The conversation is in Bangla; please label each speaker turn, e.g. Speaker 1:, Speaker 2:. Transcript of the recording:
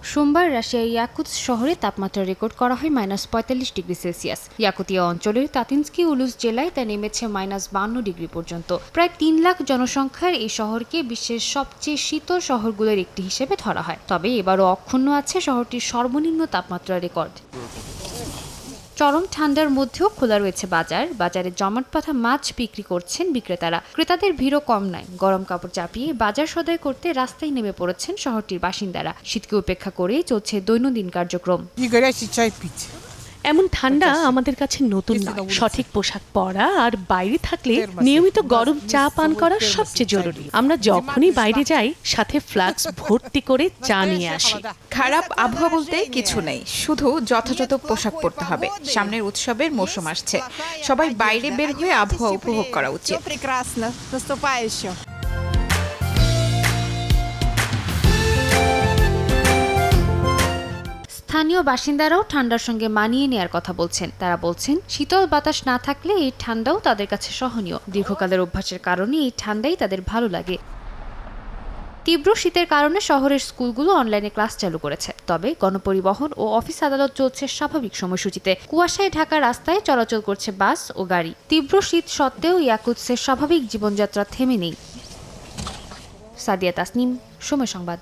Speaker 1: সোমবার রাশিয়ার ইয়াকুৎস্ক শহরে তাপমাত্রা রেকর্ড করা হয় -৪৫°C। ইয়াকুতিয়া অঞ্চলের তাতিনস্কি উলুস জেলায় তা নেমেছে -৫২° পর্যন্ত। প্রায় ৩ লাখ জনসংখ্যার এই শহরকে বিশ্বের সবচেয়ে শীতল শহরগুলোর একটি হিসেবে ধরা হয়। তবে এবারও অক্ষুণ্ণ আছে শহরটির সর্বনিম্ন তাপমাত্রা রেকর্ড। চরম ঠান্ডার মধ্যেও খোলা রয়েছে বাজারে জমাট বাঁধা মাছ বিক্রি করছেন বিক্রেতারা। ক্রেতাদের ভিড়ও কম নয়। গরম কাপড় চাপিয়ে বাজার সদাই করতে রাস্তায় নেমে পড়েছেন শহরটির বাসিন্দারা। শীতকে উপেক্ষা করেই চলছে দৈনন্দিন কার্যক্রম।
Speaker 2: এমন ঠান্ডা আমাদের কাছে নতুন নয়। সঠিক পোশাক পরা আর বাইরে থাকলে নিয়মিত গরম চা পান করা সবচেয়ে জরুরি। আমরা যখনই বাইরে যাই সাথে ফ্লাক্স ভর্তি করে চা নিয়ে আসি।
Speaker 3: খারাপ আবহাওয়া বলতে কিছু নেই, শুধু যথাযথ পোশাক পরতে হবে। সামনের উৎসবের মৌসুম আসছে, সবাই বাইরে বের হয়ে আবহাওয়া উপভোগ করা উচিত।
Speaker 1: স্থানীয় বাসিন্দারাও ঠান্ডার সঙ্গে মানিয়ে নেয়ার কথা বলছেন। তারা বলছেন, শীতল বাতাস না থাকলে এই ঠান্ডাও তাদের কাছে সহনীয়। দীর্ঘকালের অভ্যাসের কারণে এই ঠান্ডাই তাদের ভালো লাগে। তীব্র শীতের কারণে শহরের স্কুলগুলো অনলাইনে ক্লাস চালু করেছে। তবে গণপরিবহন ও অফিস আদালত চলছে স্বাভাবিক সময়সূচিতে। কুয়াশায় ঢাকা রাস্তায় চলাচল করছে বাস ও গাড়ি। তীব্র শীত সত্ত্বেও ইয়াকুৎস্কের স্বাভাবিক জীবনযাত্রা থেমে নেই। সাদিয়া তাসনিম, সময় সংবাদ।